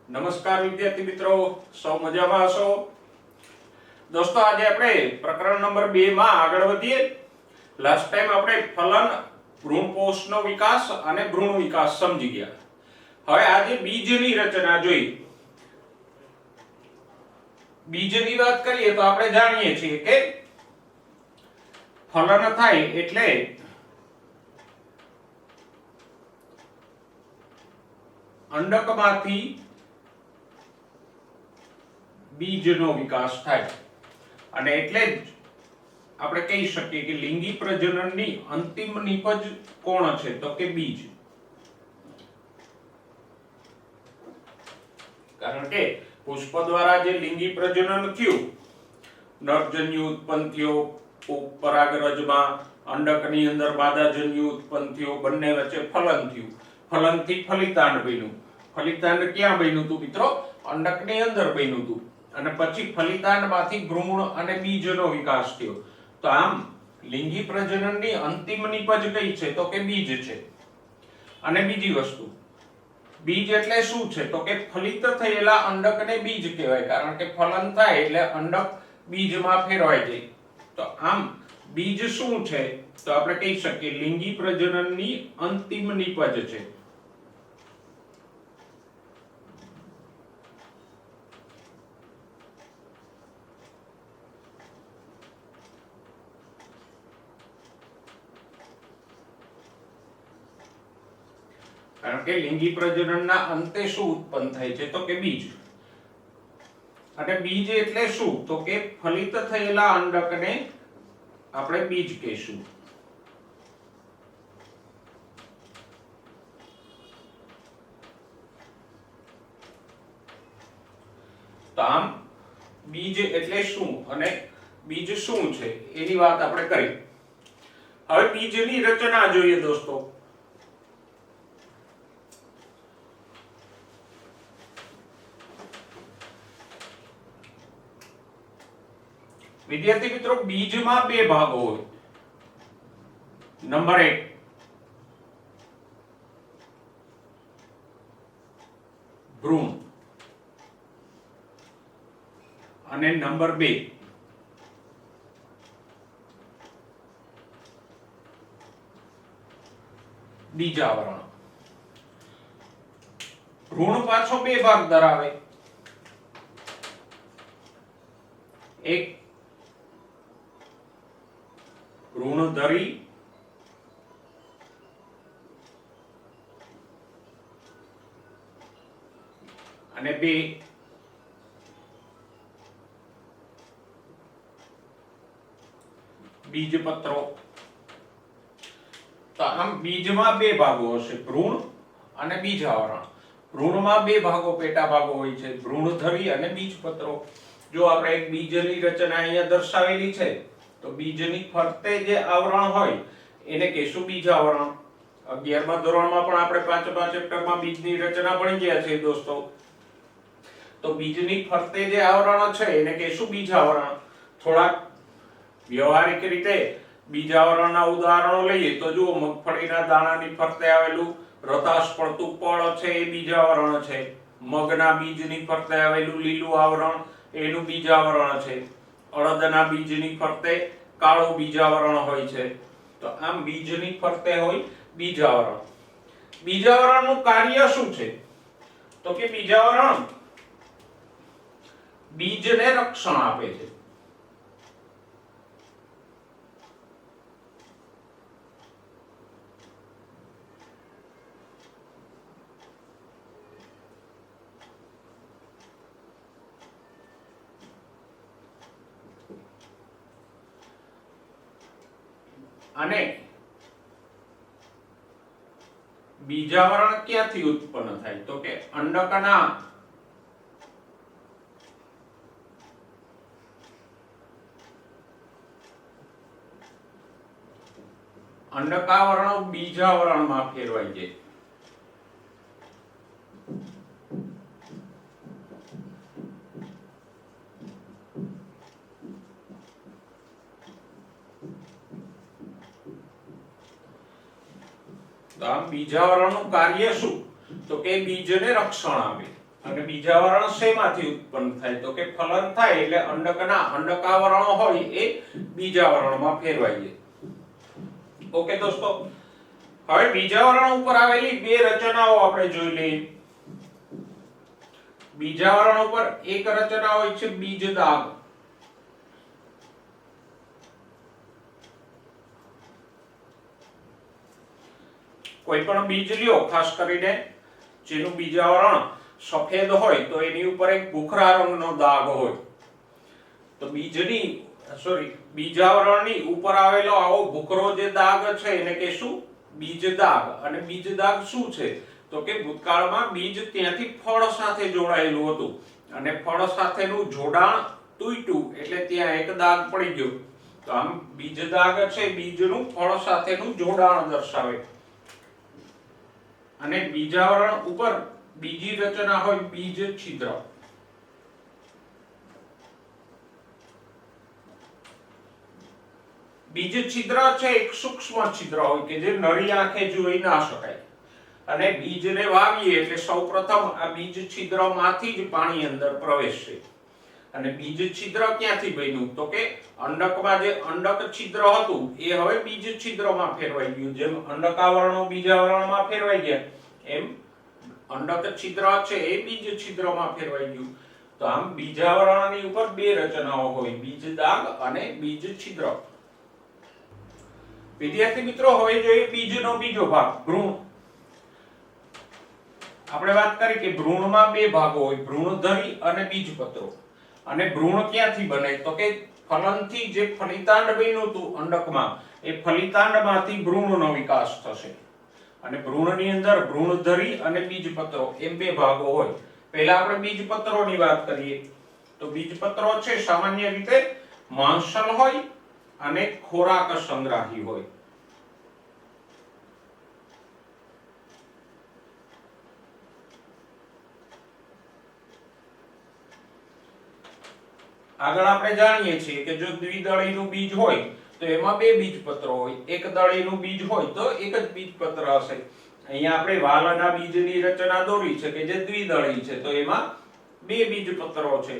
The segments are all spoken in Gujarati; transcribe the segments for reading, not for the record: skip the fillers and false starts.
નમસ્કાર વિદ્યાર્થી મિત્રો, સૌ મજામાં હશો? દોસ્તો, આજે આપણે પ્રકરણ નંબર 2 માં આગળ વધીએ. લાસ્ટ ટાઈમ આપણે ફલન, ભ્રૂણપોષનો વિકાસ અને ભ્રૂણ વિકાસ સમજી ગયા. હવે આજે બીજની રચના જોઈ. બીજની વાત કરીએ તો આપણે જાણીએ છીએ કે ફલન થાય એટલે અંડકમાંથી બીજનો વિકાસ થાય અને એટલે જ આપણે કહી શકીએ કે લિંગી પ્રજનનની અંતિમ નિપજ કોણ છે તો કે બીજ. કારણ કે પુષ્પ દ્વારા જે લિંગી પ્રજનન થયું, નરજન્યુ ઉત્પન્ન થયો, પરાગરજમાં અંડકની અંદર માદાજન્યુ ઉત્પન્ન થયો, બંને વચ્ચે ફલન થયું, ફલનથી ફલિતાંડ બન્યું. ફલિતાંડ ક્યાં બન્યું હતું મિત્રો? અંડકની અંદર બન્યું હતું અને પછી ફલિતાંડમાંથી ભ્રૂણ અને બીજનો વિકાસ થયો. તો આમ લિંગી પ્રજનનની અંતિમ નિપજ કઈ છે તો કે બીજ છે. અને બીજી વસ્તુ, બીજ એટલે શું છે તો કે ફલિત થયેલા અંડકને બીજ કહેવાય. કારણ કે ફલન થાય એટલે અંડક બીજમાં ફેરવાઈ જાય. તો આમ બીજ શું છે તો આપણે કહી શકીએ લિંગી પ્રજનનની અંતિમ નિપજ છે. કારણ કે લિંગી પ્રજનનના અંતે શું ઉત્પન્ન થાય છે તો કે બીજ. અને બીજ એટલે શું તો કે ફલિત થયેલા અંડકને આપણે બીજ કહીશું. તો આમ બીજ એટલે શું અને બીજ શું છે એની વાત આપણે કરી. હવે બીજની રચના જોઈએ દોસ્તો. વિદ્યાર્થી મિત્રો, બીજમાં બે ભાગો હોય. નંબર 1 ભ્રૂણ અને નંબર 2 બીજાવરણ. ભ્રૂણ પાછો બે ભાગ ધરાવે. એક ભ્રૂણધરી અને 2 બીજપત્રો. તો આમ બીજમાં બે ભાગો હશે, ભ્રૂણ અને બીજાવરણ. ભ્રૂણમાં બે ભાગો, પેટા ભાગો હોય છે, ભ્રૂણધરી અને બીજપત્રો. જો આપણે એક બીજની રચના અહીંયા દર્શાવેલી છે તો બીજની ફરતે જે આવરણ હોય એને કહેશું બીજાવરણ. 11મા ધોરણમાં પણ આપણે 5મા ચેપ્ટરમાં બીજની રચના ભણી ગયા છે દોસ્તો. તો બીજની ફરતે જે આવરણ છે એને કહેશું બીજાવરણ. થોડાક વ્યવહારિક રીતે બીજાવરણના ઉદાહરણો લઈએ તો જુઓ, મગફળીના દાણાની ફરતે આવેલું રતાશ પડતું પડ છે એ બીજાવરણ છે. મગના બીજની ફરતે આવેલું લીલું આવરણ એનું બીજાવરણ છે. અડદના બીજની ફરતે કાળું બીજાવરણ હોય છે. તો આમ બીજની ફરતે હોય બીજાવરણ. બીજાવરણનું કાર્ય શું છે તો કે બીજાવરણ બીજને રક્ષણ આપે છે. અને બીજાવરણ ક્યાંથી ઉત્પન્ન થાય તો કે અંડકના અંડકાવરણ બીજાવરણમાં ફેરવાઈ જાય. તો આમ બીજાવરણનું કાર્ય શું? તો કે બીજને રક્ષણ આપે. અને બીજાવરણ શેમાંથી ઉત્પન્ન થાય? તો કે ફલન થાય એટલે અંડકના અંડકાવરણો હોય એ બીજાવરણમાં ફેરવાઈ જાય. ઓકે દોસ્તો, હવે બીજાવરણ ઉપર આવેલી બે રચનાઓ આપણે જોઈ લઈએ. બીજાવરણ ઉપર એક રચના હોય છે બીજદાગ. કોઈ પણ બીજ લ્યો, ખાસ કરીને જેનું બીજાવરણ સફેદ હોય તો એની ઉપર એક ભૂખરા રંગનો દાગ હોય. તો બીજાવરણની ઉપર આવેલો આવો ભૂખરો જે દાગ છે એને કહેશું બીજદાગ. અને બીજદાગ શું છે? તો કે ભૂતકાળમાં બીજ ત્યાંથી ફળ સાથે જોડાયેલું હતું અને ફળ સાથેનું જોડાણ તૂટ્યું એટલે ત્યાં એક દાગ પડી ગયો. તો આમ બીજદાગ છે બીજનું ફળ સાથેનું જોડાણ દર્શાવે. અને બીજાવરણ ઉપર બીજી રચના હોય બીજ છિદ્ર. બીજ છિદ્ર છે એક સૂક્ષ્મ છિદ્ર હોય કે જે નરી આંખે જોઈ ના શકાય. અને બીજને વાવીએ એટલે સૌપ્રથમ આ બીજ છિદ્રમાંથી જ પાણી અંદર પ્રવેશશે. અને બીજ છિદ્ર ક્યાંથી બન્યું? તો કે અંડકમાં જે અંડક છિદ્ર હતું એ હવે બીજ છિદ્રમાં ફેરવાઈ ગયું. જેમ અંડકાવરણો બીજાવરણમાં ફેરવાઈ ગયા એમ અંડક છિદ્ર છે એ બીજ છિદ્રમાં ફેરવાઈ ગયું. તો આમ બીજાવરણની ઉપર બે રચનાઓ હોય, બીજદાગ અને બીજ છિદ્ર. વિદ્યાર્થી મિત્રો, હવે જોઈએ બીજનો બીજો ભાગ, ભ્રૂણ. આપણે વાત કરી કે ભ્રૂણમાં બે ભાગો હોય, ભ્રૂણધરી અને બીજપત્રો. અને ભ્રૂણ ક્યાંથી બને? તો કે ફલનથી જે ફલિતાંડ બન્યું હતું અંડકમાં એ ફલિતાંડમાંથી ભ્રૂણનો વિકાસ થશે. અને ભ્રૂણની અંદર ભ્રૂણધરી અને બીજપત્રો એમ બે ભાગો હોય. પહેલા આપણે બીજપત્રોની વાત કરીએ. તો બીજપત્રો છે સામાન્ય રીતે માંસલ હોય અને ખોરાક સંગ્રાહી હોય. આગળ આપણે જાણીએ છીએ કે જો દ્વિદળીનું બીજ હોય તો એમાં બે બીજપત્રો હોય. એક દળીનું બીજ હોય તો એક જ બીજપત્ર હશે. અહીંયા આપણે વાલના બીજની રચના દોરી છે કે જે દ્વિદળી છે તો એમાં બે બીજપત્રો છે.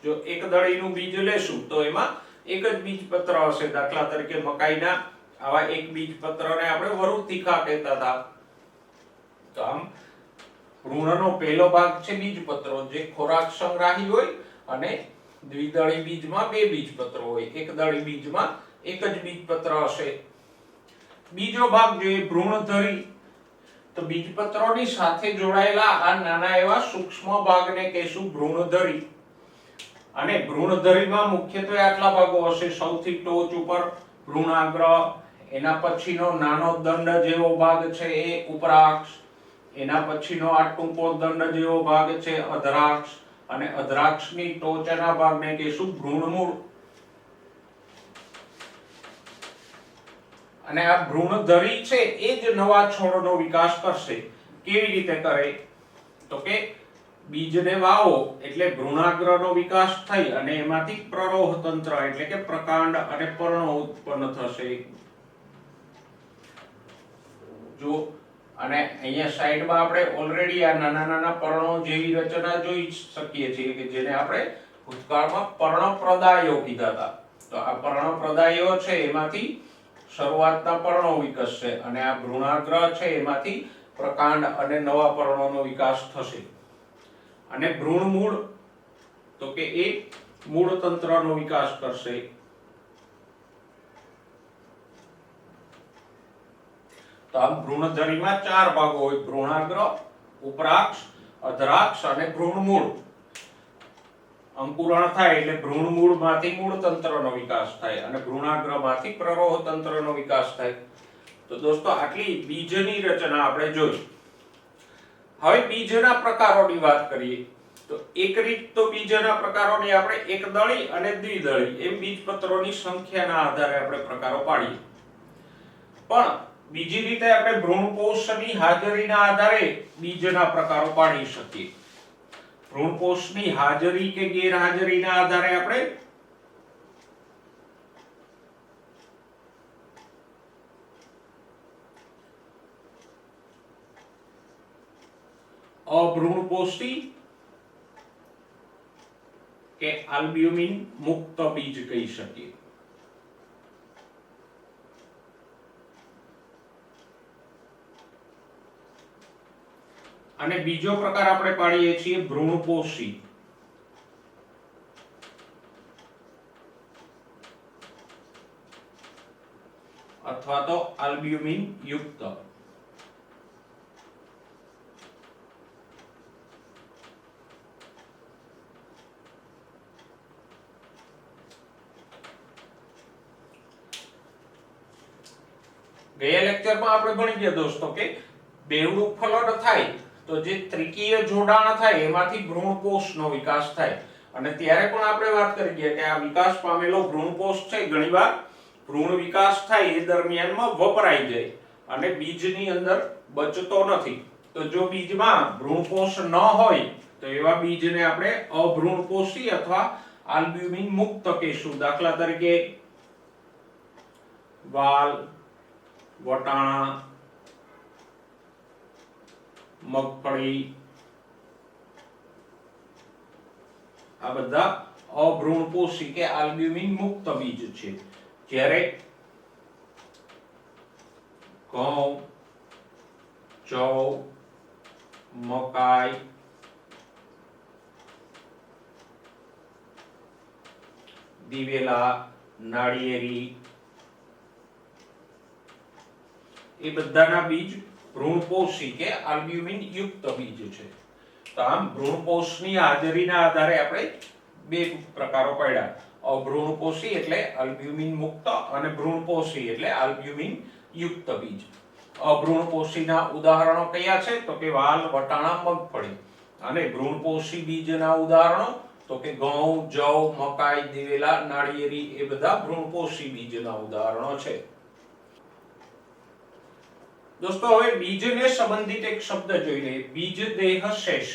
જો એક દળીનું બીજ લેશું તો એમાં એક જ બીજપત્ર હશે. દાખલા તરીકે મકાઈના આવા એક બીજપત્રને આપણે વરુતિકા કહેતા હતા. તો આમ ભ્રૂણનો પહેલો ભાગ છે બીજપત્રો જે ખોરાક સંગ્રાહી હોય અને દ્વિદળી બીજમાં બે બીજપત્રો હોય. એક દળી બીજમાં એક જ બીજપત્ર હશે. બીજો ભાગ જોઈએ ભ્રૂણધરી. તો બીજપત્રોની સાથે જોડાયેલા આ નાના એવા સૂક્ષ્મ ભાગને કહેશું ભ્રૂણધરી. અને ભ્રૂણધરીમાં મુખ્યત્વે આટલા ભાગો હશે. સૌથી ટોચ ઉપર ભ્રૂણાગ્ર, એના પછીનો નાનો દંડ જેવો ભાગ છે એ ઉપરાક્ષ, એના પછીનો આ ટૂંકો દંડ જેવો ભાગ છે અધરાક્ષ, અને અધરાક્ષની ટોચના ભાગને કહેશું ભ્રૂણમૂળ. અને આ ભ્રૂણધરી છે એ જ નવા છોડનો વિકાસ કરશે. કેવી રીતે કરે? તો કે બીજને વાવો એટલે ભ્રૂણાગ્રનો વિકાસ થઈ અને એમાંથી પ્રરોહ તંત્ર એટલે કે પ્રકાંડ અને પર્ણો ઉત્પન્ન થશે. જો અને અહીંયા સાઈડમાં આપણે ઓલરેડી આ નાના નાના પર્ણો જેવી રચના જોઈ શકીએ છીએ કે જેને આપણે ભૂતકાળમાં પર્ણપ્રદાયો કીધા હતા. તો આ પર્ણપ્રદાયો છે એમાંથી શરૂઆતના પર્ણો વિકસશે અને આ ભ્રૂણાગ્ર છે એમાંથી પ્રકાંડ અને નવા પર્ણોનો વિકાસ થશે. અને ભ્રૂણમૂળ તો કે એ મૂળ તંત્રનો વિકાસ કરશે. તો આમ ભ્રૂણધરીમાં ચાર ભાગો હોય, ભ્રૂણાગ્ર, ઉપરાક્ષ, અધરાક્ષ અને ભ્રૂણમૂળ. અંકુરણ થાય એટલે ભ્રૂણમૂળમાંથી મૂળ તંત્રનો વિકાસ થાય અને ભ્રૂણાગ્રમાંથી પ્રરોહ તંત્રનો વિકાસ થાય. તો દોસ્તો આટલી બીજની રચના આપણે જોઈ. હવે બીજના પ્રકારોની વાત કરીએ. તો એક રીત તો બીજના પ્રકારોની આપણે એકદળી અને દ્વિદળી એમ બીજપત્રોની સંખ્યાના આધારે આપણે પ્રકારો પાડીએ. પણ બીજી રીતે આપણે ભ્રૂણકોષની હાજરીના આધારે બીજના પ્રકારો પાડી શકીએ. ભ્રૂણકોષની હાજરી કે ગેરહાજરીના આધારે આપણે અભ્રૂણપોષી કે આલ્બ્યુમિન મુક્ત બીજ કહી શકીએ. અને બીજો પ્રકાર આપણે પાડીએ છીએ ભ્રૂણપોષી અથવા તો આલ્બ્યુમિન યુક્ત. ગયા લેક્ચરમાં આપણે ભણી ગયા દોસ્તો કે બેવડું ફલન થાય તો જે ત્રિકીય જોડાણ થાય એમાંથી ભ્રૂણપોષનો વિકાસ થાય. અને ત્યારે પણ આપણે વાત કરી ગયા કે આ વિકાસ પામેલો ભ્રૂણપોષ છે ઘણીવાર ભ્રૂણ વિકાસ થાય એ દરમિયાનમાં વપરાઈ જાય અને બીજની અંદર બચતો નથી. તો જો બીજમાં ભ્રૂણપોષ ન હોય તો એવા બીજને આપણે અભ્રૂણપોષી અથવા આલ્બ્યુમિન મુક્ત કહીશું. દાખલા તરીકે વાલ, વટાણા, મગફળી આ બધા અભ્રૂણપોષી કે આલ્બ્યુમિન મુક્ત બીજ છે. જ્યારે ઘઉં, જવ, મકાઈ, દિવેલા, નાળિયેરી એ બધાના બીજ ભ્રૂણપોષી કે આલ્બ્યુમિન યુક્ત બીજ છે. તો આમ ભ્રૂણપોષની હાજરીના આધારે આપણે બે પ્રકારો પાડ્યા. અભ્રૂણપોષી એટલે આલ્બ્યુમિન મુક્ત અને ભ્રૂણપોષી એટલે આલ્બ્યુમિન યુક્ત બીજ. અભ્રૂણપોષીના ઉદાહરણો કયા છે તો કે વાલ, વટાણા, મગફળી. અને ભ્રૂણપોષી બીજના ઉદાહરણો તો કે ઘઉં, જવ, મકાઈ, દિવેલા, નાળિયેરી એ બધા ભ્રૂણપોષી બીજના ઉદાહરણો છે. દોસ્તો હવે બીજને સંબંધિત એક શબ્દ જોઈ લઈએ. બીજદેહ શેષ.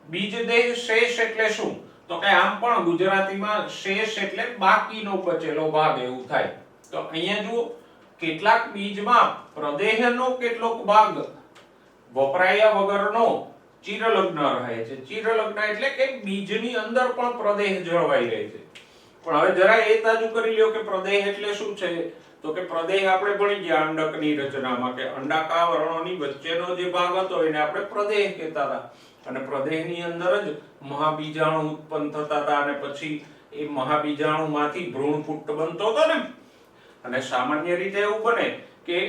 બીજદેહ શેષ એટલે શું તો કે આમ પણ ગુજરાતીમાં શેષ એટલે બાકીનો બચેલો ભાગ એવું થાય. તો અહીંયા જુઓ કેટલાક બીજમાં પ્રદેહનો કેટલોક ભાગ વપરાયા વગરનો ચિરલગ્ન રહે છે. ચિરલગ્ન એટલે કે બીજની અંદર પણ પ્રદેહ જળવાઈ રહે છે. પણ હવે જરા એ તાજુ કરી લ્યો કે પ્રદેહ એટલે શું છે. તો કે પ્રદેહ આપણે ભણી ગયા અંડકની રચનામાં કે અંડાકાવરણોની વચ્ચેનો જે ભાગ હતો એને આપણે પ્રદેહ કહેતા હતા. અને પ્રદેહની અંદર જ મહાબીજાણુ ઉત્પન્ન થતા હતા અને પછી એ મહાબીજાણુમાંથી ભ્રૂણપુટ્ટ બનતો હતો ને. અને સામાન્ય રીતે એવું બને કે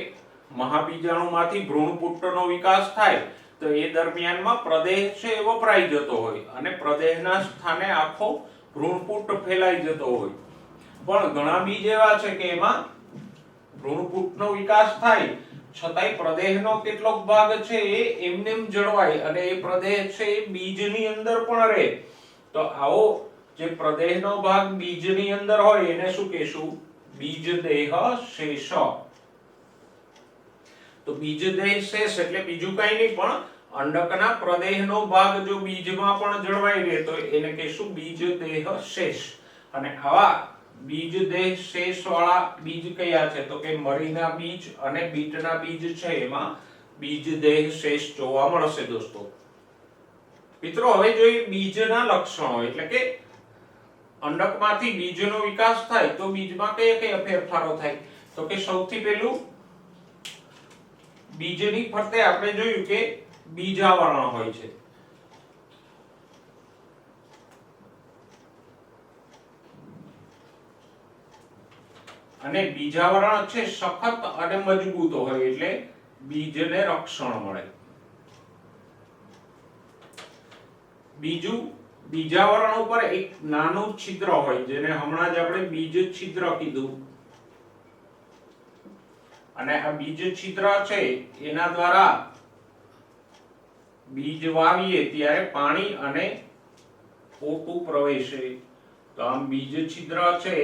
મહાબીજાણુમાંથી ભ્રૂણપુટ્ટનો વિકાસ થાય તો એ દરમિયાનમાં પ્રદેહ છે એ વપરાઈ જતો હોય અને પ્રદેહના સ્થાને આખો ભ્રૂણપુટ્ટ ફેલાઈ જતો હોય. પણ ઘણા બીજ એવા છે કે એમાં ભ્રૂણપુટ્ટનો વિકાસ થાય છતાંય પ્રદેહનો કેટલોક ભાગ છે એ એમનેમ જળવાય અને એ પ્રદેહ છે એ બીજની અંદર પણ રહે. તો આવો જે પ્રદેહનો ભાગ બીજની અંદર હોય એને શું કહેશું બીજદેહ શેષ. તો બીજદેહ શેષ એટલે બીજું કંઈ નહીં પણ અંડકના પ્રદેહનો ભાગ જો બીજમાં પણ જળવાઈ રહે તો એને કહેશું બીજદેહ શેષ. અને આવા બીજદેહ શેષ વાળા બીજ કયા છે તો કે મરીના બીજ અને બીટના બીજ છે એમાં બીજદેહ શેષ જોવા મળશે દોસ્તો. મિત્રો હવે જોઈએ બીજના લક્ષણો એટલે કે અંડકમાંથી બીજનો વિકાસ થાય તો બીજમાં કયા કયા ફેરફારો થાય તો કે સૌથી પહેલું બીજની ફરતે આપણે જોયું કે બીજાવરણ હોય છે. અને બીજાવરણ છે સખત અને મજબૂત હોય એટલે બીજને રક્ષણ મળે. બીજું બીજાવરણ ઉપર એક નાનું છિદ્ર હોય જેને હમણાં જ આપણે બીજ છિદ્ર કીધું. અને આ બીજ છિદ્ર છે એના દ્વારા બીજ વાવીએ ત્યારે પાણી અને પોતું પ્રવેશે. તો આમ બીજ છિદ્ર છે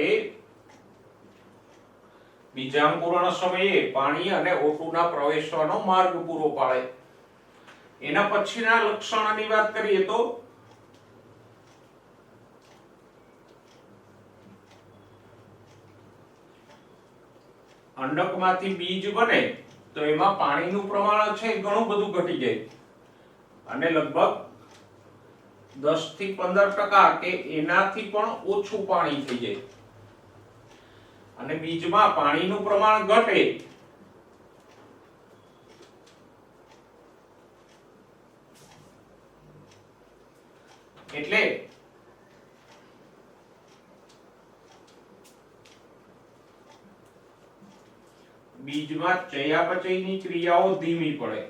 બીજાંકુરણ સમયે પાણી અને ઓટુના પ્રવેશવાનો માર્ગ પૂરો પાડે. એના પછીના લક્ષણની વાત કરીએ તો અંડકમાંથી બીજ બને તો એમાં પાણીનું પ્રમાણ છે ઘણું બધું ઘટી જાય. અને લગભગ 10 થી 15% કે એનાથી પણ ઓછું પાણી થઈ જાય અને બીજમાં પાણીનું પ્રમાણ ઘટે એટલે બીજમાં ચયાપચયની ક્રિયાઓ ધીમી પડે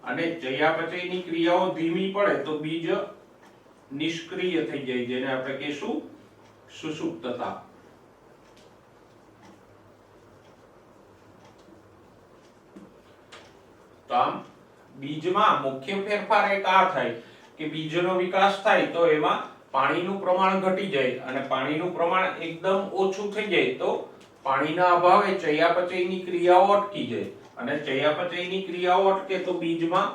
અને ચયાપચયની ક્રિયાઓ ધીમી પડે તો બીજ નિષ્ક્રિય થઈ જાય જેને આપણે કહીશું સુષુપ્તતા. તો આમ બીજમાં મુખ્ય ફેરફાર એક આ થાય કે બીજનો વિકાસ થાય તો એમાં પાણીનું પ્રમાણ ઘટી જાય અને પાણીનું પ્રમાણ એકદમ ઓછું થઈ જાય તો પાણીના અભાવે ચયાપચયની ક્રિયાઓ અટકી જાય અને ચયાપચયની ક્રિયાઓ અટકે તો બીજમાં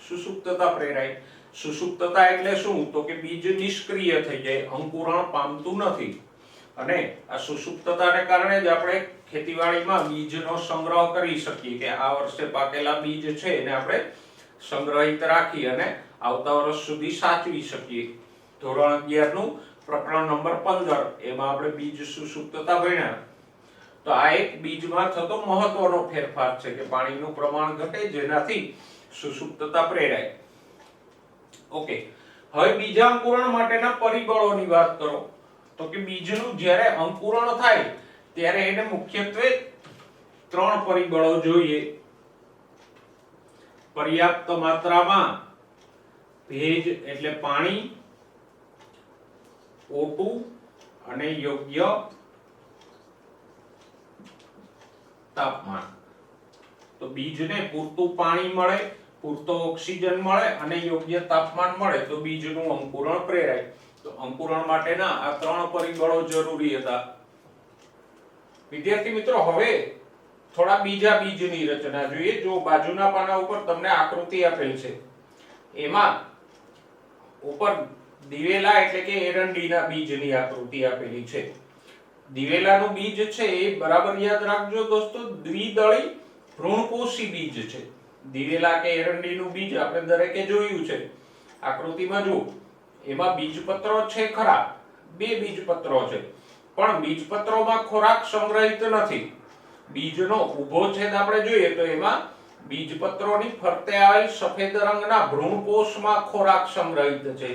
સુષુપ્તતા પ્રેરાય. સુષુપ્તતા એટલે શું? તો કે બીજ નિષ્ક્રિય થઈ જાય, અંકુરણ પામતું નથી. અને આ સુષુપ્તતાને કારણે જ આપણે ખેતીવાડીમાં બીજનો સંગ્રહ કરી શકીએ કે આ વર્ષે પાકેલા બીજ છે એને આપણે સંગ્રહિત રાખી અને આવતા વર્ષ સુધી સાચવી શકીએ. ધોરણ 11 નું પ્રકરણ નંબર 15 એમાં આપણે બીજ સુષુપ્તતા ભણ્યા. તો આ એક બીજમાં થતો મહત્વનો ફેરફાર છે કે પાણીનું પ્રમાણ ઘટે જેનાથી સુષુપ્તતા પ્રેરાય. ઓકે, હવે બીજા અંકુરણ માટેના પરિબળોની વાત કરો તો કે બીજનું જ્યારે અંકુરણ થાય ત્યારે એને મુખ્યત્વે 3 પરિબળો જોઈએ. પર્યાપ્ત માત્રામાં ભેજ એટલે પાણી, O2 અને યોગ્ય તાપમાન. તો બીજને પૂરતું પાણી મળે, પૂરતો ઓક્સિજન મળે અને યોગ્ય તાપમાન મળે તો બીજનું અંકુરણ પ્રેરાય. તો અંકુરણ માટેના આ 3 પરિબળો જરૂરી હતા. વિદ્યાર્થી મિત્રો, હવે થોડા બીજા બીજની રચના જોઈએ. જો બાજુના પાના ઉપર તમને આકૃતિ આપેલ છે એમાં ઉપર દિવેલા એટલે કે એરંડીના બીજની આકૃતિ આપેલી છે. દિવેલાનું બીજ છે એ બરાબર યાદ રાખજો દોસ્તો, દ્વિદળી ભ્રૂણપોષી બીજ છે. દિવેલા કે એરંડીનું બીજ આપણે દરેકે જોયું છે. આકૃતિમાં જુઓ, એમાં બીજપત્રો છે ખરા, 2 બીજપત્રો છે, પણ બીજપત્રોમાં ખોરાક સંગ્રહિત નથી. બીજનો ઊભો છેદ આપણે જોઈએ તો એમાં બીજપત્રોની ફરતે આવેલ સફેદ રંગના ભ્રૂણપોષમાં ખોરાક સંગ્રહિત છે.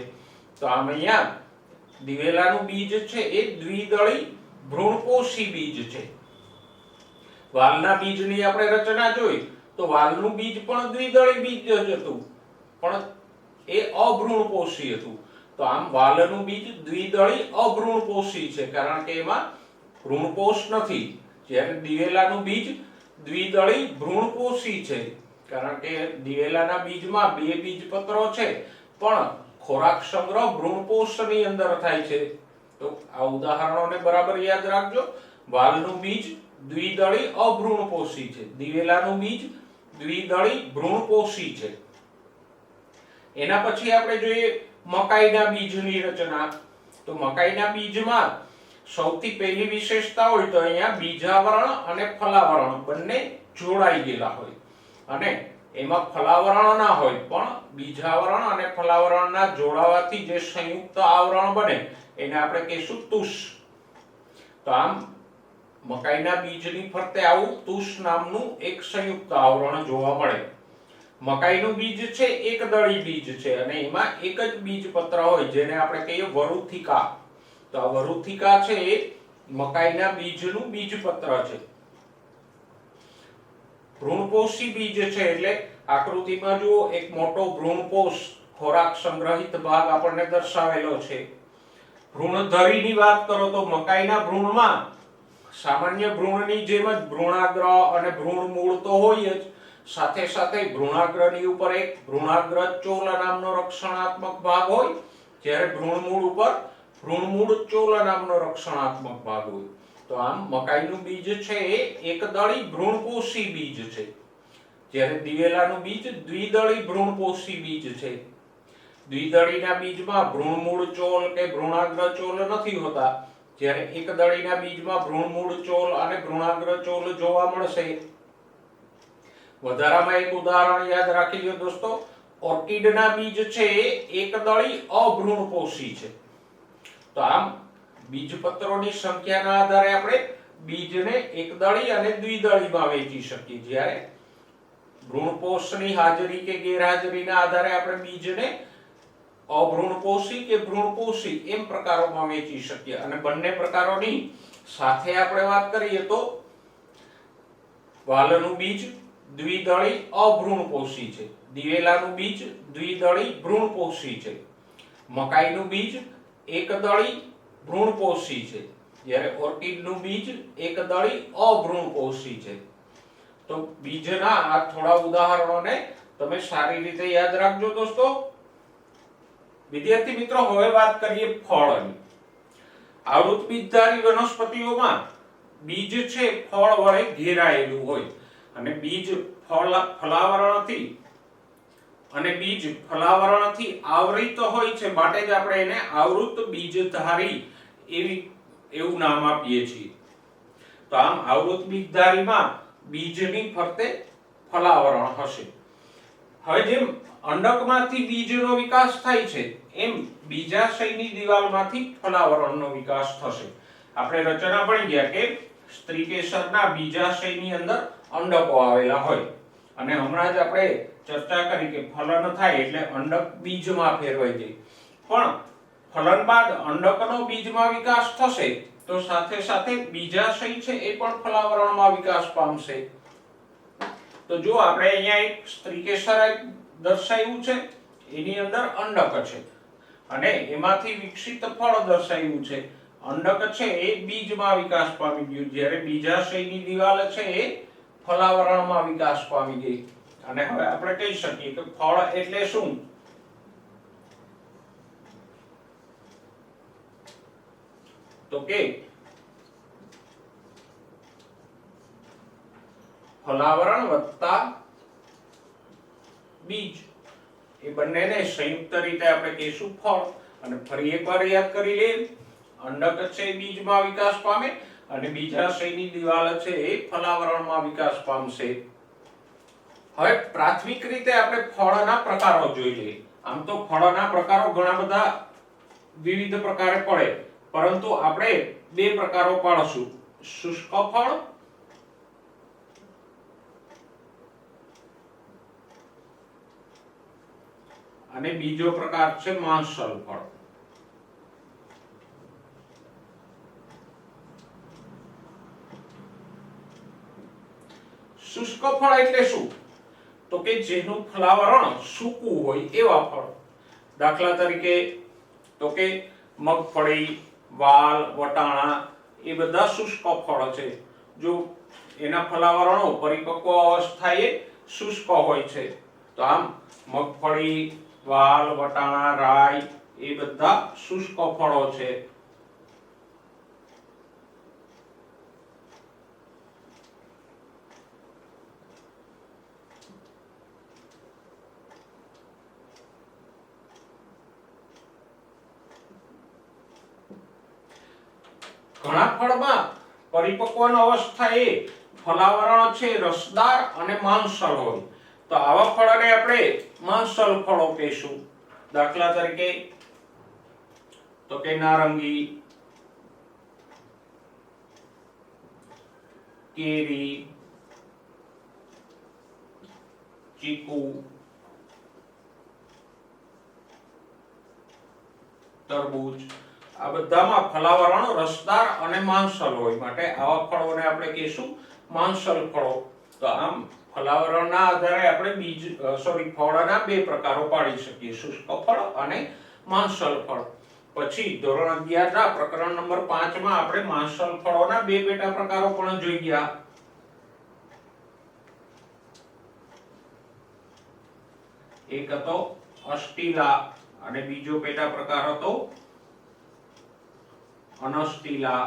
તો આમ અહીંયા દિવેલાનું બીજ છે એ દ્વિદળી ભ્રૂણપોષી બીજ છે. વાલના બીજની આપણે રચના જોઈ તો વાલનું બીજ પણ દ્વિદળી બીજ જ હતું પણ એ અભ્રૂણપોષી હતું. તો આમ વાલનું બીજ દ્વિદળી અભ્રૂણપોષી છે કારણ કે એમાં ભ્રૂણપોષ નથી, જ્યારે દિવેલાનું બીજ દ્વિદળી ભ્રૂણપોષી છે કારણ કે દિવેલાના બીજમાં 2 બીજપત્રો છે પણ ખોરાક સંગ્રહ ભ્રૂણપોષની અંદર થાય છે. તો આ ઉદાહરણોને બરાબર યાદ રાખજો. વાલનું બીજ દ્વિદળી અભ્રૂણપોષી છે, દિવેલાનું બીજ દ્વિદળી ભ્રૂણપોષી છે. એના પછી આપણે જોઈએ મકાઈના બીજની રચના. તો મકાઈના બીજમાં સૌથી પહેલી વિશેષતા હોય તો અહીંયા બીજાવરણ અને ફલાવરણ બંને જોડાઈ ગયેલા હોય અને એમાં ફલાવરણ ના હોય પણ બીજાવરણ અને ફલાવરણના જોડાવાથી જે સંયુક્ત આવરણ બને એને આપણે કહીશું તુષ. તો આમ મકાઈના બીજની ફરતે આવું તુષ નામનું એક સંયુક્ત આવરણ જોવા મળે. મકાઈનું બીજ છે એકદળી બીજ છે અને એમાં એક જ બીજપત્ર હોય જેને આપણે કહીએ વરુથિકા. તો આ વરુથિકા છે એ મકાઈના બીજનું બીજપત્ર છે. ભ્રૂણપોષી બીજ છે એટલે આકૃતિમાં જુઓ એક મોટો ભ્રૂણપોષ ખોરાક સંગ્રહિત ભાગ આપણને દર્શાવેલો છે. ભ્રૂણધરીની વાત કરો તો મકાઈના ભ્રૂણમાં સામાન્ય ભ્રૂણની જેમ જ ભ્રૂણાગ્ર અને ભ્રૂણમૂળ તો હોય જ, સાથે સાથે ભ્રૂણાગ્રની ઉપર એક ભ્રૂણાગ્ર ચોલ નામનો રક્ષણાત્મક ભાગ હોય, જ્યારે ભ્રૂણમૂળ ઉપર ભ્રૂણમૂળ ચોલ નામનો રક્ષણાત્મક ભાગ હોય. તો આમ મકાઈનું બીજ છે એ એકદળી ભ્રૂણપોષી બીજ છે, જ્યારે દિવેલાનું બીજ દ્વિદળી ભ્રૂણપોષી બીજ છે. દ્વિદળીના બીજમાં ભ્રૂણમૂળ ચોલ કે ભ્રૂણાગ્ર ચોલ નથી હોતા, જ્યારે એકદળીના બીજમાં ભ્રૂણમૂળ ચોલ અને ભ્રૂણાગ્ર ચોલ જોવા મળશે. વધારામાં એક ઉદાહરણ યાદ રાખી લો દોસ્તો, ઓર્કિડના બીજ છે એ એકદળી અભ્રૂણપોષી છે. તો આમ બીજપત્રોની સંખ્યાના આધારે આપણે બીજને એકદળી અને દ્વિદળીમાં વહેંચી શકીએ. જ્યારે ભ્રૂણપોષની હાજરી કે ગેરહાજરીના આધારે આપણે બીજને અભ્રૂણપોષી કે ભ્રૂણપોષી એમ પ્રકારોમાં વહેંચી શકીએ. અને બંને પ્રકારોની સાથે આપણે વાત કરીએ તો વાલનું બીજ દ્વિદળી અભ્રૂણપોષી છે, દિવેલાનું બીજ દ્વિદળી ભ્રૂણપોષી છે, મકાઈનું બીજ એકદળી ભ્રૂણપોષી છે, જ્યારે ઓર્કિડનું બીજ એકદળી અભ્રૂણપોષી છે. તો બીજના આ થોડા ઉદાહરણોને તમે સારી રીતે યાદ રાખજો દોસ્તો. વિદ્યાર્થી મિત્રો, હવે વાત કરીએ ફળની. આવૃત બીજધારી વનસ્પતિઓમાં બીજ છે ફળ વડે ઘેરાયેલું હોય અને બીજ ફલાવરણથી આવૃત હોય છે, માટે જ આપણે એને આવૃત બીજધારી એવું નામ આપીએ છીએ. તો આમ આવૃત બીજધારીમાં બીજની ફરતે ફલાવરણ હશે. હવે જેમ અંડકમાંથી બીજનો વિકાસ થાય છે એમ બીજાશયની દિવાલમાંથી ફલાવરણનો વિકાસ થશે. આપણે રચના ભણી ગયા કે સ્ત્રીકેસરના બીજાશયની અંદર અંડકો આવેલા હોય અને હમણાં જ આપણે ચર્ચા કરી કે ફલન થાય એટલે અંડક બીજમાં ફેરવાઈ જાય. પણ ફલન બાદ અંડકનો બીજમાં વિકાસ થશે તો સાથે સાથે બીજાશય છે એ પણ ફલાવરણમાં વિકાસ પામશે. તો જો આપણે અહીંયા એક સ્ત્રીકેસર દર્શાવ્યું છે, એની અંદર અંડક છે અને એમાંથી વિકસિત ફળ દર્શાવ્યું છે. અંડક છે એ બીજમાં વિકાસ પામી ગયું, જ્યારે બીજાશયની દિવાલ છે એ ફલાવરણમાં વિકાસ પામી ગઈ. અને હવે આપણે કહી શકીએ કે ફળ એટલે શું? તો કે ફલાવરણ વત્તા બીજ એ બંનેને સંયુક્ત રીતે આપણે કહીશું ફળ. અને ફરી એકવાર યાદ કરી લઈએ, અંડક છે બીજમાં વિકાસ પામે અને બીજાશયની દિવાલ છે એ ફલાવરણમાં વિકાસ પામશે. હવે પ્રાથમિક રીતે આપણે ફળના પ્રકારો જોઈ લઈએ. આમ તો ફળના પ્રકારો ઘણા બધા વિવિધ પ્રકારે પડે, પરંતુ આપણે બે પ્રકારો પાડશું, શુષ્ક ફળ અને બીજો પ્રકાર છે માંસલ ફળ. શુષ્ક ફળ એટલે શું? તો કે જેનું ફલાવરણ સૂકું હોય એવા ફળ. દાખલા તરીકે તો કે મગફળી, વાલ, વટાણા એ બધા શુષ્ક ફળ છે. જો એના ફલાવરણો પરિપક્વ અવસ્થાએ શુષ્ક હોય છે. તો આમ મગફળી, વાલ, વટાણા, રાઈ એ બધા શુષ્ક ફળો છે. ઘણા ફળમાં પરિપક્વ અવસ્થાએ ફલાવરણ છે રસદાર અને માંસલ હોય. તો આવા ફળને આપણે માંસલ ફળો કહીશું. દાખલા તરીકે તો કે નારંગી, કેરી, ચીકુ, તરબૂચ. આ બધામાં ફલાવરણ રસદાર અને માંસલ હોય, માટે આવા ફળોને આપણે કહીશું માંસલ ફળો. તો આમ ફલાવરણના આધારે આપણે ફળના બે પ્રકારો પાડી શકીએ, શુષ્ક ફળ અને માંસલ ફળ. પછી ધોરણ 11 ના પ્રકરણ નંબર 5 માં આપણે માંસલ ફળોના બે પેટા પ્રકારો પણ જોઈ ગયા. એક હતો અષ્ટિલા અને બીજો પેટા પ્રકાર હતો અનષ્ટિલા.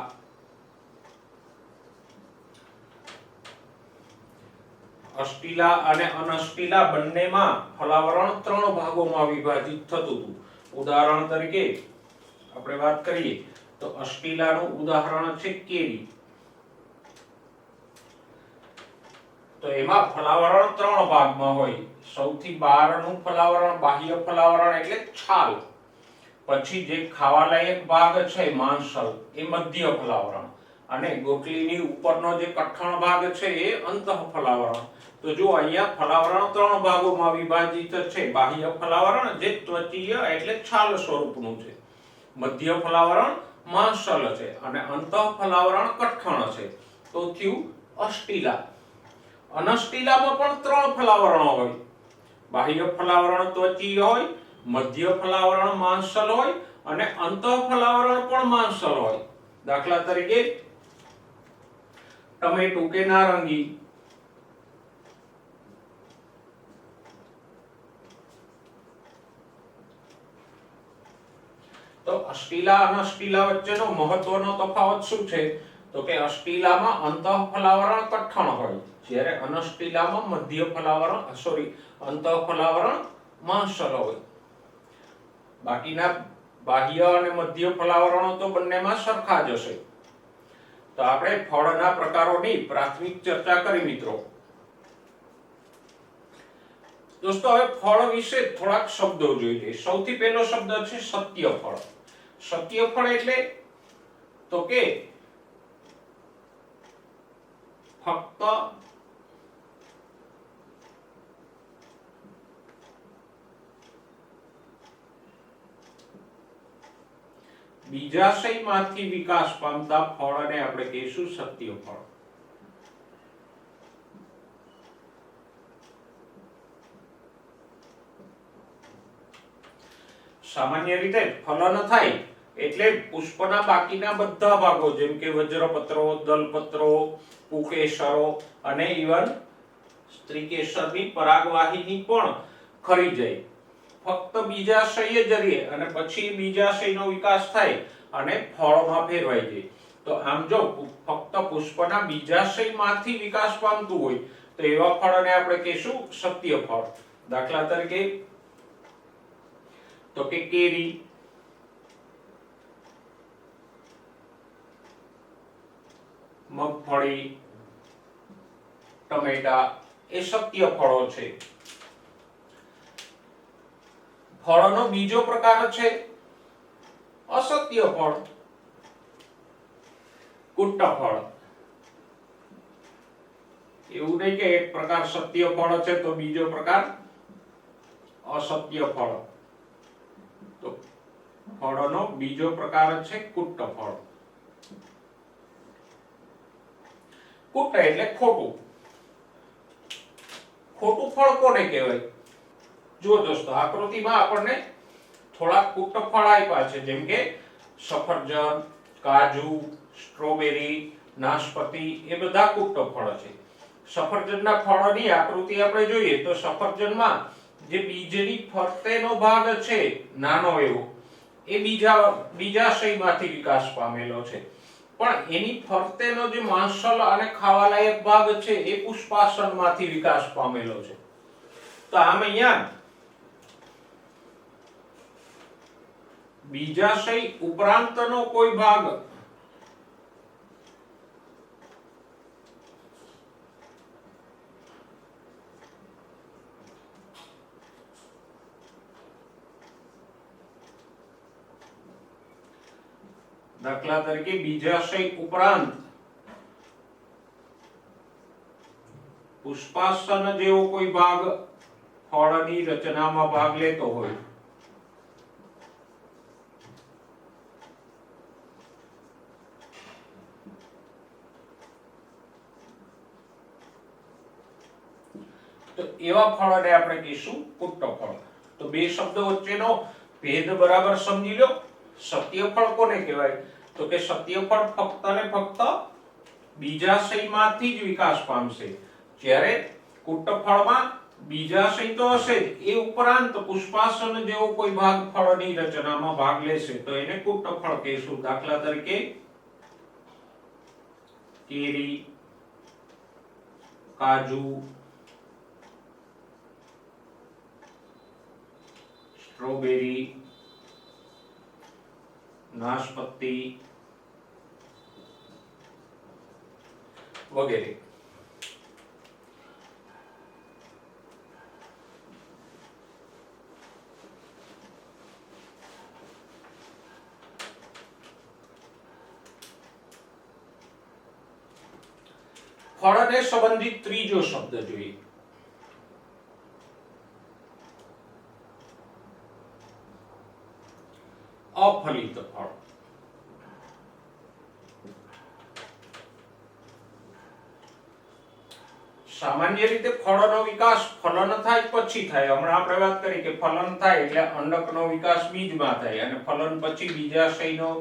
અષ્ટિલા અને અનષ્ટિલા બંનેમાં ફલાવરણ 3 ભાગોમાં વિભાજિત થતું હતું. ઉદાહરણ તરીકે આપણે વાત કરીએ તો અષ્ટીલાનું ઉદાહરણ છે કેરી. તો એમાં ફલાવરણ 3 ભાગમાં હોય. સૌથી બહારનું ફલાવરણ, બાહ્ય ફલાવરણ એટલે છાલ. પછી જે ખાવા લાયક ભાગ છે માંસલ, એ મધ્ય ફલાવરણ, અને ગોટલીની ઉપરનો જે કઠણ ભાગ છે એ અંતઃ ફલાવરણ. તો જો અહીંયા ફલાવરણ 3 ભાગોમાં વિભાજિત છે. બાહ્ય ફલાવરણ જે ત્વચીય એટલે છાલ સ્વરૂપનું છે, મધ્ય ફલાવરણ માંસલ છે, અને અંતઃ ફલાવરણ કઠણ છે. તો થયું અષ્ટીલા. અનષ્ટીલામાં પણ 3 ફલાવરણો હોય. બાહ્ય ફલાવરણ ત્વચીય હોય, મધ્ય ફલાવરણ માંસલ હોય, અને અંતઃ ફલાવરણ પણ માંસલ હોય. દાખલા તરીકે ટમેટું કે નારંગી. તો અષ્ટીલા અને અષ્ટીલા વચ્ચેનો મહત્વનો તફાવત શું છે? તો કે અષ્ટીલામાં અંતઃ ફલાવરણ કઠણ હોય, જ્યારે અનષ્ટીલામાં મધ્ય ફલાવરણ અંતઃ ફલાવરણ માંસલ હોય. બાકીના બાહ્ય અને મધ્ય ફલાવરણો તો બંનેમાં સરખા જ હશે. તો આપણે ફળના પ્રકારોની પ્રાથમિક ચર્ચા કરી મિત્રો. દોસ્તો હવે ફળ વિશે થોડાક શબ્દો જોઈ લઈએ. સૌથી પહેલો શબ્દ છે સત્યફળ. સત્યફળ એટલે તો કે ફક્ત બીજાશયમાંથી વિકાસ પામતા ફળને આપણે કહીશું સત્યફળ. સામાન્ય રીતે ફલન થાય એટલે પુષ્પના બાકીના બધા ભાગો, જેમ કે વજ્રપત્રો, દલપત્રો, પુકેસરો અને ઇવન સ્ત્રીકેસરની પરાગવાહિની પણ ખરી જાય. ફક્ત બીજાશય જ રહે અને પછી બીજાશયનો વિકાસ થાય અને ફળમાં ફેરવાઈ જાય. તો આમ જો ફક્ત પુષ્પના બીજાશયમાંથી વિકાસ પામતું હોય તો એવા ફળને આપણે કહીશું સત્યફળ. દાખલા તરીકે તો કે કેરી, મગફળી, ટમેટા એ સત્યફળો છે. ફળનો બીજો પ્રકાર છે અસત્યફળ, કુટ્ટફળ. એવું નહીં કે એક પ્રકાર સત્યફળ છે તો બીજો પ્રકાર અસત્યફળ. તો ફળનો બીજો પ્રકાર છે કુટ્ટફળ. કુટ્ટ એટલે ખોટું. ખોટું ફળ કોને કહેવાય? જો દોસ્તો આકૃતિમાં આપણને થોડા કુટ્ટ ફળ આપ્યા છે, જેમ કે સફરજન, કાજુ, સ્ટ્રોબેરી, નાશપતિ, એ બધા કુટ્ટ ફળ છે. સફરજનના ફળની આકૃતિ આપણે જોઈએ તો સફરજનમાં જે બીજની ફરતેનો ભાગ છે નાનો એવો, એ બીજાશયમાંથી વિકાસ પામેલો છે, પણ એની ફરતેનો જે માંસલ અને ખાવાલાયક ભાગ છે એ પુષ્પાસનમાંથી વિકાસ પામેલો છે. તો આમ અહીંયા બીજાશય ઉપરાંતનો કોઈ ભાગ દાખલા તરીકે બીજાશય ઉપરાંત પુષ્પાસન જેવો કોઈ ભાગ ફળની રચનામાં ભાગ લેતો હોય તો એવા ફળને આપણે કહીશું કુટ્ટ ફળ. તો બે શબ્દો વચ્ચેનો ભેદ બરાબર સમજી લો. સત્યફળ કોને કહેવાય? તો કે સત્યફળ ફક્ત ને ફક્ત બીજાશયમાંથી જ વિકાસ પામશે, જ્યારે કુટ્ટ ફળમાં બીજાશય તો હશે જ, એ ઉપરાંત પુષ્પાસન જેવો કોઈ ભાગ ફળની રચનામાં ભાગ લેશે તો એને કુટ્ટ ફળ કહીશું. દાખલા તરીકે કેરી, કાજુ, સ્ટ્રોબેરી, નાશપતી, વગેરે. ફળને સંબંધિત ત્રીજો શબ્દ જોઈએ. અફલિત ફળ. સામાન્ય રીતે ફળનો વિકાસ ફલન થાય પછી થાય. હમણાં આપણે વાત કરી કે ફલન થાય એટલે અંડકનો વિકાસ બીજમાં થાય અને ફલન પછી બીજાશયનો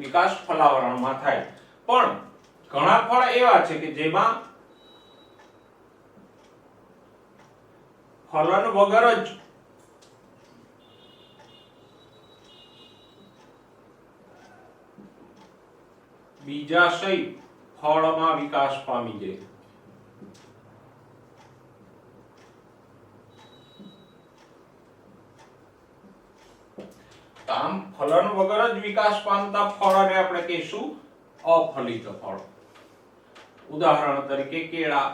વિકાસ ફલાવરણમાં થાય. પણ ઘણા ફળ એવા છે કે જેમાં ફલન વગર જ બીજાશય ફળમાં વિકાસ પામી જાય. આમ ફલન વગર જ વિકાસ પામતા ફળને આપણે કહીશું અફલિત ફળ. ઉદાહરણ તરીકે કેળા.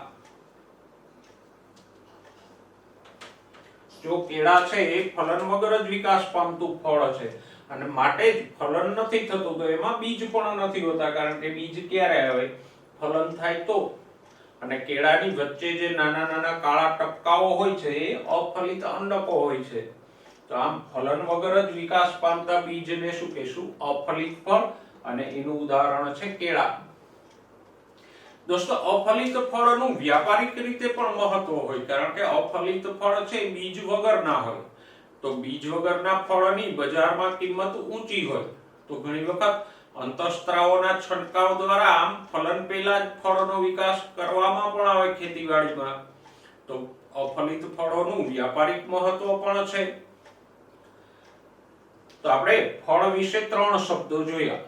જો કેળા છે એ ફલન વગર જ વિકાસ પામતું ફળ છે અને માટે જ ફલન નથી થતું, તો એમાં બીજ પણ નથી હોતા, કારણ કે બીજ ક્યારે આવે? ફલન થાય તો. અને કેળાની વચ્ચે જે નાના નાના કાળા ટપકાઓ હોય છે એ અફલિત અંડકો હોય છે. તો આમ ફલન વગર જ વિકાસ પામતા બીજને શું કહીશું? અફલિત ફળ. અને એનું ઉદાહરણ છે કેળા. દોસ્તો, અફલિત ફળનું વ્યાપારિક રીતે પણ મહત્વ હોય, કારણ કે અફલિત ફળ છે બીજ વગરના હોય. તો બીજ વગરના ફળની બજારમાં કિંમત ઊંચી હોય તો ઘણી વખત અંતઃસ્ત્રાવોના છંટકાવ દ્વારા આમ ફલન પહેલા જ ફળનો વિકાસ કરવામાં પણ આવે ખેતીવાડીમાં. તો અફલિત ફળોનું વ્યાપારિક મહત્વ પણ છે. તો આપણે ફળ વિશે 3 શબ્દો જોયા.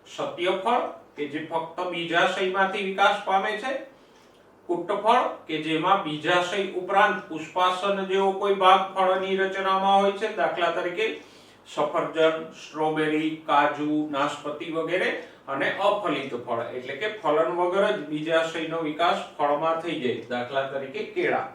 સત્યફળ કે જે ફક્ત બીજાશયમાંથી વિકાસ પામે છે, કુટફળ કે જેમાં બીજાશય ઉપરાંત પુષ્પાસન જેવો કોઈ ભાગ ફળની રચનામાં હોય છે, દાખલા તરીકે સફરજન, સ્ટ્રોબેરી, કાજુ, નાશપતિ વગેરે. અને અફલિત ફળ એટલે કે ફલન વગર જ બીજાશયનો વિકાસ ફળમાં થઈ જાય, દાખલા તરીકે કેળા.